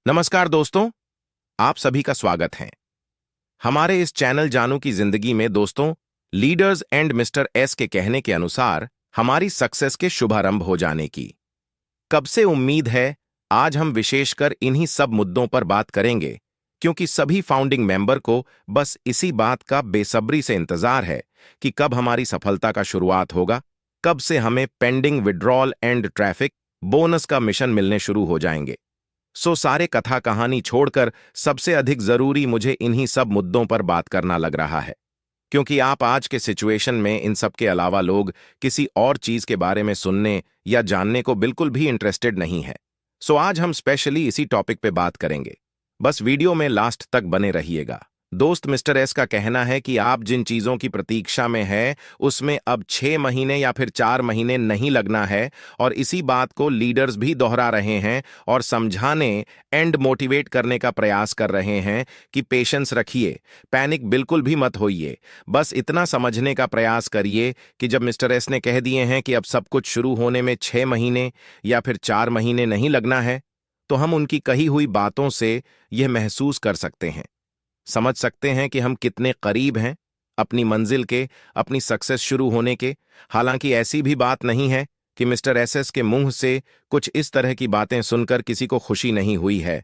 नमस्कार दोस्तों, आप सभी का स्वागत है हमारे इस चैनल जानू की जिंदगी में। दोस्तों, लीडर्स एंड मिस्टर एस के कहने के अनुसार हमारी सक्सेस के शुभारंभ हो जाने की कब से उम्मीद है। आज हम विशेषकर इन्हीं सब मुद्दों पर बात करेंगे, क्योंकि सभी फाउंडिंग मेंबर को बस इसी बात का बेसब्री से इंतजार है कि कब हमारी सफलता का शुरुआत होगा, कब से हमें pending withdrawal and traffic bonus का मिशन मिलने शुरू हो जाएंगे। सारे कथा कहानी छोड़कर सबसे अधिक जरूरी मुझे इन्हीं सब मुद्दों पर बात करना लग रहा है, क्योंकि आप आज के सिचुएशन में इन सब के अलावा लोग किसी और चीज के बारे में सुनने या जानने को बिल्कुल भी इंटरेस्टेड नहीं है। आज हम स्पेशली इसी टॉपिक पे बात करेंगे। बस वीडियो में लास्ट तक बने रहिएगा। दोस्त, मिस्टर एस का कहना है कि आप जिन चीजों की प्रतीक्षा में हैं उसमें अब 6 महीने या फिर 4 महीने नहीं लगना है, और इसी बात को लीडर्स भी दोहरा रहे हैं और समझाने एंड मोटिवेट करने का प्रयास कर रहे हैं कि पेशेंस रखिए, पैनिक बिल्कुल भी मत होइए। बस इतना समझने का प्रयास करिए कि जब मिस्टर एस ने कह दिए हैं कि अब सब कुछ शुरू होने में 6 महीने या फिर 4 महीने नहीं लगना है, तो हम उनकी कही हुई बातों से यह महसूस कर सकते हैं, समझ सकते हैं कि हम कितने करीब हैं अपनी मंजिल के, अपनी सक्सेस शुरू होने के। हालांकि ऐसी भी बात नहीं है कि मिस्टर एसएस के मुंह से कुछ इस तरह की बातें सुनकर किसी को खुशी नहीं हुई है।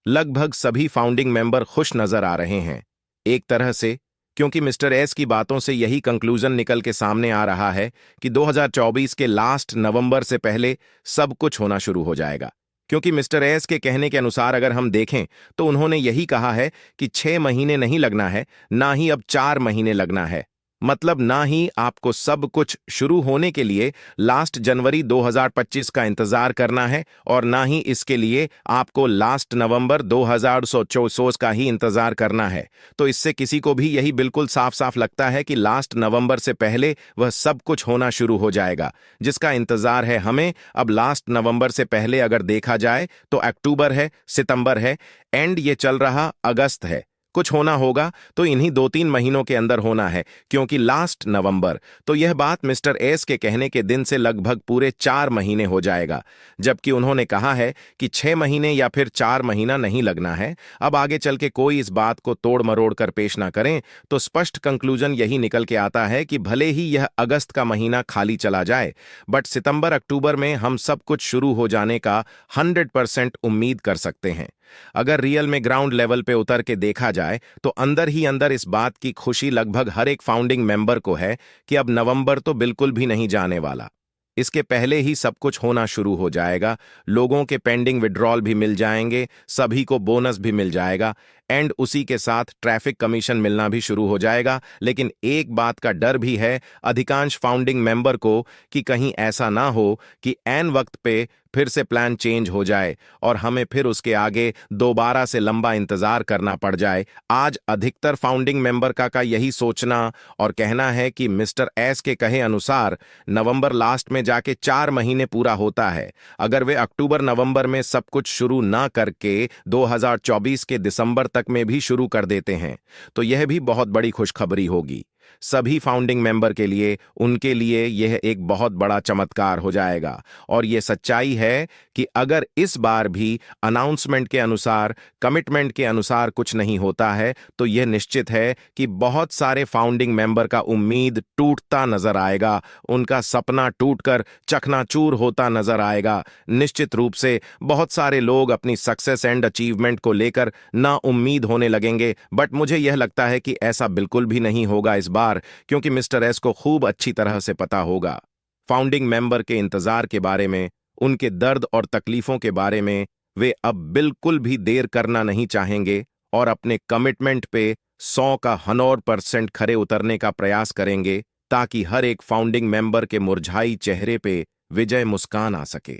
लगभग सभी फाउंडिंग मेंबर खुश नजर आ रहे हैं, एक तरह से, क्योंकि मिस्टर एस की बातों से यही कंक्लूजन निकल के सामने आ रहा है कि 2024 के लास्ट नवंबर से पहले सब कुछ होना शुरू हो जाएगा। क्योंकि मिस्टर एस के कहने के अनुसार अगर हम देखें तो उन्होंने यही कहा है कि 6 महीने नहीं लगना है, ना ही अब 4 महीने लगना है। मतलब ना ही आपको सब कुछ शुरू होने के लिए लास्ट जनवरी 2025 का इंतजार करना है, और ना ही इसके लिए आपको लास्ट नवंबर 2024 का ही इंतजार करना है। तो इससे किसी को भी यही बिल्कुल साफ साफ लगता है कि लास्ट नवंबर से पहले वह सब कुछ होना शुरू हो जाएगा, जिसका इंतजार है हमें। अब लास्ट नवंबर से पहले अगर देखा जाए तो अक्टूबर है, सितंबर है, एंड ये चल रहा अगस्त है। कुछ होना होगा तो इन्हीं 2-3 महीनों के अंदर होना है, क्योंकि लास्ट नवंबर, तो यह बात मिस्टर एस के कहने के दिन से लगभग पूरे 4 महीने हो जाएगा। जबकि उन्होंने कहा है कि 6 महीने या फिर 4 महीना नहीं लगना है। अब आगे चल के कोई इस बात को तोड़ मरोड़ कर पेश ना करें तो स्पष्ट कंक्लूजन यही निकल के आता है कि भले ही यह अगस्त का महीना खाली चला जाए, बट सितंबर अक्टूबर में हम सब कुछ शुरू हो जाने का 100% उम्मीद कर सकते हैं। अगर रियल में ग्राउंड लेवल पे उतर के देखा जाए तो अंदर ही अंदर इस बात की खुशी लगभग हर एक फाउंडिंग मेंबर को है कि अब नवंबर तो बिल्कुल भी नहीं जाने वाला, इसके पहले ही सब कुछ होना शुरू हो जाएगा। लोगों के पेंडिंग विड्रॉल भी मिल जाएंगे, सभी को बोनस भी मिल जाएगा, एंड उसी के साथ ट्रैफिक कमीशन मिलना भी शुरू हो जाएगा। लेकिन एक बात का डर भी है अधिकांश फाउंडिंग मेंबर को कि कहीं ऐसा ना हो कि ऐन वक्त पे फिर से प्लान चेंज हो जाए और हमें फिर उसके आगे दोबारा से लंबा इंतजार करना पड़ जाए। आज अधिकतर फाउंडिंग मेंबर का यही सोचना और कहना है कि मिस्टर एस के कहे अनुसार नवंबर लास्ट में जाके 4 महीने पूरा होता है। अगर वे अक्टूबर नवंबर में सब कुछ शुरू ना करके 2024 के दिसंबर तक में भी शुरू कर देते हैं तो यह भी बहुत बड़ी खुशखबरी होगी सभी फाउंडिंग मेंबर के लिए। उनके लिए यह एक बहुत बड़ा चमत्कार हो जाएगा। और यह सच्चाई है कि अगर इस बार भी अनाउंसमेंट के अनुसार, कमिटमेंट के अनुसार कुछ नहीं होता है तो यह निश्चित है कि बहुत सारे फाउंडिंग मेंबर का उम्मीद टूटता नजर आएगा, उनका सपना टूटकर चकनाचूर होता नजर आएगा। निश्चित रूप से बहुत सारे लोग अपनी सक्सेस एंड अचीवमेंट को लेकर ना उम्मीद होने लगेंगे, बट मुझे यह लगता है कि ऐसा बिल्कुल भी नहीं होगा इस बार, क्योंकि मिस्टर एस को खूब अच्छी तरह से पता होगा फाउंडिंग मेंबर के इंतजार के बारे में, उनके दर्द और तकलीफों के बारे में। वे अब बिल्कुल भी देर करना नहीं चाहेंगे और अपने कमिटमेंट पे 100% खरे उतरने का प्रयास करेंगे, ताकि हर एक फाउंडिंग मेंबर के मुरझाई चेहरे पे विजय मुस्कान आ सके,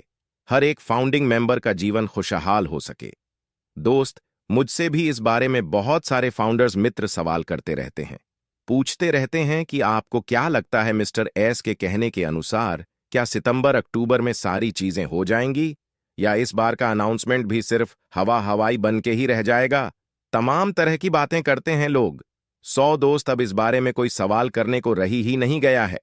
हर एक फाउंडिंग मेंबर का जीवन खुशहाल हो सके। दोस्त, मुझसे भी इस बारे में बहुत सारे फाउंडर्स मित्र सवाल करते रहते हैं, पूछते रहते हैं कि आपको क्या लगता है मिस्टर एस के कहने के अनुसार क्या सितंबर अक्टूबर में सारी चीजें हो जाएंगी, या इस बार का अनाउंसमेंट भी सिर्फ हवा हवाई बन के ही रह जाएगा। तमाम तरह की बातें करते हैं लोग। 100 दोस्त, अब इस बारे में कोई सवाल करने को रही ही नहीं गया है,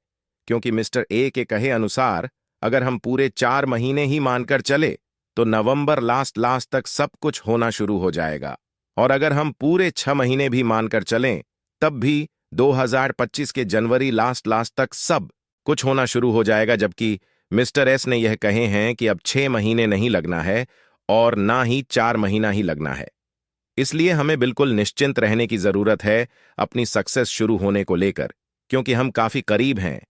क्योंकि मिस्टर ए के कहे अनुसार अगर हम पूरे 4 महीने ही मानकर चले तो नवंबर लास्ट तक सब कुछ होना शुरू हो जाएगा। और अगर हम पूरे 6 महीने भी मानकर चलें, तब भी 2025 के जनवरी लास्ट तक सब कुछ होना शुरू हो जाएगा, जबकि मिस्टर एस ने यह कहे हैं कि अब 6 महीने नहीं लगना है और ना ही 4 महीना ही लगना है। इसलिए हमें बिल्कुल निश्चिंत रहने की जरूरत है अपनी सक्सेस शुरू होने को लेकर, क्योंकि हम काफी करीब हैं।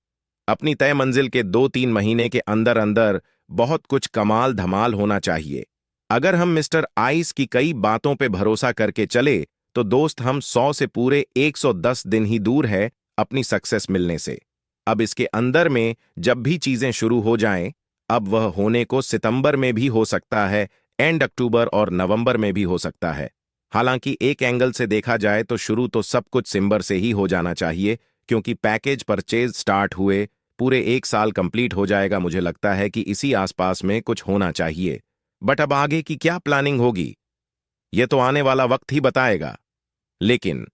अपनी तय मंजिल के 2-3 महीने के अंदर अंदर बहुत कुछ कमाल धमाल होना चाहिए। अगर हम मिस्टर आइस की कई बातों पे भरोसा करके चले, तो दोस्त हम 100 से पूरे 110 दिन ही दूर है अपनी सक्सेस मिलने से। अब इसके अंदर में जब भी चीजें शुरू हो जाएं, अब वह होने को सितंबर में भी हो सकता है, एंड अक्टूबर और नवंबर में भी हो सकता है। हालांकि एक एंगल से देखा जाए तो शुरू तो सब कुछ सितंबर से ही हो जाना चाहिए, क्योंकि पैकेज परचेज स्टार्ट हुए पूरे 1 साल कंप्लीट हो जाएगा। मुझे लगता है कि इसी आसपास में कुछ होना चाहिए। बट अब आगे की क्या प्लानिंग होगी, ये तो आने वाला वक्त ही बताएगा। लेकिन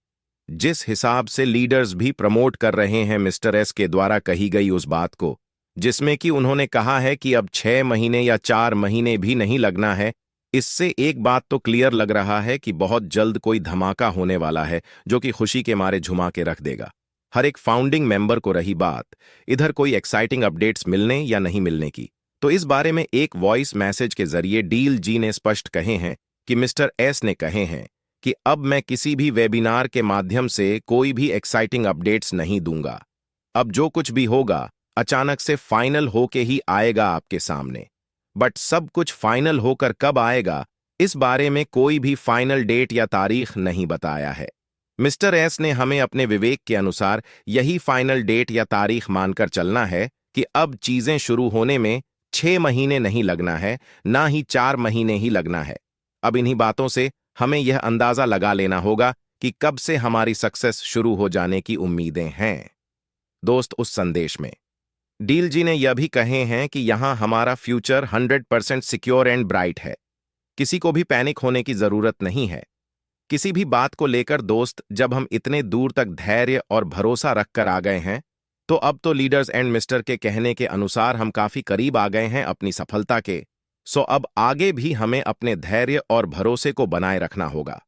जिस हिसाब से लीडर्स भी प्रमोट कर रहे हैं मिस्टर एस के द्वारा कही गई उस बात को, जिसमें कि उन्होंने कहा है कि अब 6 महीने या 4 महीने भी नहीं लगना है, इससे एक बात तो क्लियर लग रहा है कि बहुत जल्द कोई धमाका होने वाला है, जो कि खुशी के मारे झुमा के रख देगा हर एक फाउंडिंग मेंबर को। रही बात इधर कोई एक्साइटिंग अपडेट्स मिलने या नहीं मिलने की, तो इस बारे में एक वॉइस मैसेज के जरिए डील जी ने स्पष्ट कहे हैं कि मिस्टर एस ने कहे हैं कि अब मैं किसी भी वेबिनार के माध्यम से कोई भी एक्साइटिंग अपडेट्स नहीं दूंगा। अब जो कुछ भी होगा अचानक से फाइनल होके ही आएगा आपके सामने। बट सब कुछ फाइनल होकर कब आएगा, इस बारे में कोई भी फाइनल डेट या तारीख नहीं बताया है। मिस्टर एस ने हमें अपने विवेक के अनुसार यही फाइनल डेट या तारीख मानकर चलना है कि अब चीजें शुरू होने में 6 महीने नहीं लगना है, ना ही 4 महीने ही लगना है। अब इन्हीं बातों से हमें यह अंदाजा लगा लेना होगा कि कब से हमारी सक्सेस शुरू हो जाने की उम्मीदें हैं। दोस्त, उस संदेश में डील जी ने यह भी कहे हैं कि यहां हमारा फ्यूचर 100% सिक्योर एंड ब्राइट है। किसी को भी पैनिक होने की जरूरत नहीं है किसी भी बात को लेकर। दोस्त, जब हम इतने दूर तक धैर्य और भरोसा रखकर आ गए हैं, तो अब तो लीडर्स एंड मिस्टर के कहने के अनुसार हम काफी करीब आ गए हैं अपनी सफलता के। सो अब आगे भी हमें अपने धैर्य और भरोसे को बनाए रखना होगा।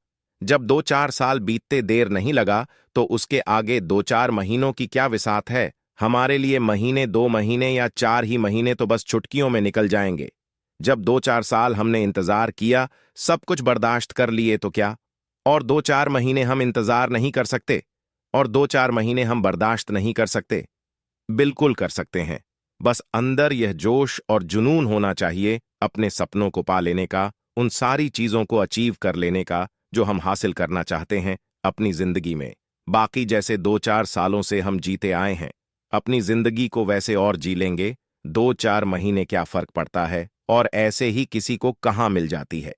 जब 2-4 साल बीतते देर नहीं लगा, तो उसके आगे 2-4 महीनों की क्या विसात है। हमारे लिए महीने, 2 महीने या 4 ही महीने तो बस चुटकियों में निकल जाएंगे। जब 2-4 साल हमने इंतजार किया, सब कुछ बर्दाश्त कर लिए, तो क्या और 2-4 महीने हम इंतजार नहीं कर सकते? और 2-4 महीने हम बर्दाश्त नहीं कर सकते? बिल्कुल कर सकते हैं। बस अंदर यह जोश और जुनून होना चाहिए अपने सपनों को पा लेने का, उन सारी चीजों को अचीव कर लेने का जो हम हासिल करना चाहते हैं अपनी जिंदगी में। बाकी जैसे 2-4 सालों से हम जीते आए हैं, अपनी जिंदगी को वैसे और जी लेंगे। 2-4 महीने क्या फर्क पड़ता है, और ऐसे ही किसी को कहाँ मिल जाती है।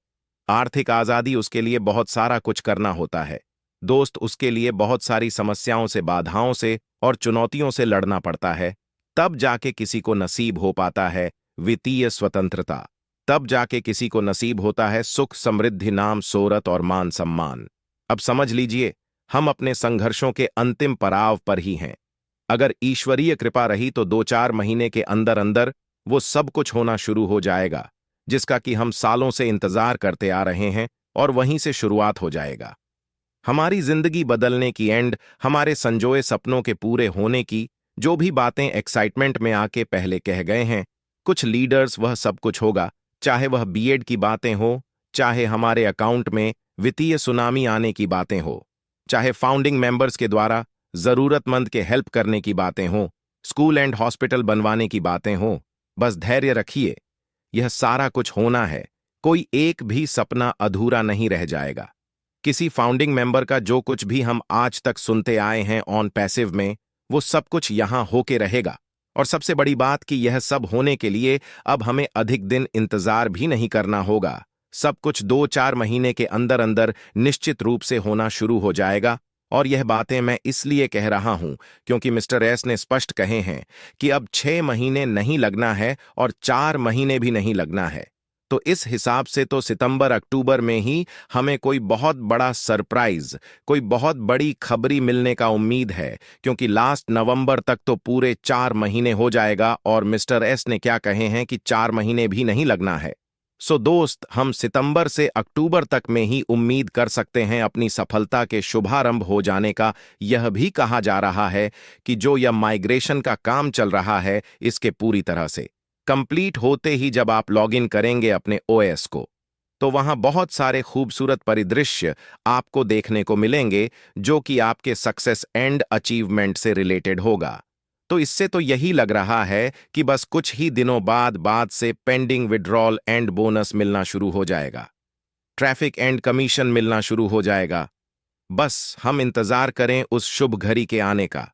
आर्थिक आजादी, उसके लिए बहुत सारा कुछ करना होता है दोस्त। उसके लिए बहुत सारी समस्याओं से, बाधाओं से और चुनौतियों से लड़ना पड़ता है। तब जाके किसी को नसीब हो पाता है वित्तीय स्वतंत्रता। तब जाके किसी को नसीब होता है सुख, समृद्धि, नाम, शोहरत और मान सम्मान। अब समझ लीजिए, हम अपने संघर्षों के अंतिम पड़ाव पर ही हैं। अगर ईश्वरीय कृपा रही तो 2-4 महीने के अंदर अंदर वो सब कुछ होना शुरू हो जाएगा जिसका कि हम सालों से इंतजार करते आ रहे हैं, और वहीं से शुरुआत हो जाएगा हमारी जिंदगी बदलने की, एंड हमारे संजोए सपनों के पूरे होने की। जो भी बातें एक्साइटमेंट में आके पहले कह गए हैं कुछ लीडर्स, वह सब कुछ होगा। चाहे वह बीएड की बातें हो, चाहे हमारे अकाउंट में वित्तीय सुनामी आने की बातें हो, चाहे फाउंडिंग मेंबर्स के द्वारा जरूरतमंद के हेल्प करने की बातें हो, स्कूल एंड हॉस्पिटल बनवाने की बातें हो। बस धैर्य रखिए, यह सारा कुछ होना है। कोई एक भी सपना अधूरा नहीं रह जाएगा। किसी फाउंडिंग मेंबर का जो कुछ भी हम आज तक सुनते आए हैं ऑन पैसिव में, वो सब कुछ यहां होके रहेगा। और सबसे बड़ी बात कि यह सब होने के लिए अब हमें अधिक दिन इंतजार भी नहीं करना होगा। सब कुछ 2-4 महीने के अंदर अंदर निश्चित रूप से होना शुरू हो जाएगा। और यह बातें मैं इसलिए कह रहा हूं क्योंकि मिस्टर एस ने स्पष्ट कहे हैं कि अब 6 महीने नहीं लगना है और 4 महीने भी नहीं लगना है। तो इस हिसाब से तो सितंबर अक्टूबर में ही हमें कोई बहुत बड़ा सरप्राइज, कोई बहुत बड़ी खबरी मिलने का उम्मीद है, क्योंकि लास्ट नवंबर तक तो पूरे 4 महीने हो जाएगा। और मिस्टर एस ने क्या कहे हैं कि 4 महीने भी नहीं लगना है। सो दोस्त, हम सितंबर से अक्टूबर तक में ही उम्मीद कर सकते हैं अपनी सफलता के शुभारंभ हो जाने का। यह भी कहा जा रहा है कि जो यह माइग्रेशन का काम चल रहा है, इसके पूरी तरह से कंप्लीट होते ही जब आप लॉगिन करेंगे अपने ओएस को, तो वहां बहुत सारे खूबसूरत परिदृश्य आपको देखने को मिलेंगे जो कि आपके सक्सेस एंड अचीवमेंट से रिलेटेड होगा। तो इससे तो यही लग रहा है कि बस कुछ ही दिनों बाद से पेंडिंग विड्रॉल एंड बोनस मिलना शुरू हो जाएगा, ट्रैफिक एंड कमीशन मिलना शुरू हो जाएगा। बस हम इंतजार करें उस शुभ घड़ी के आने का।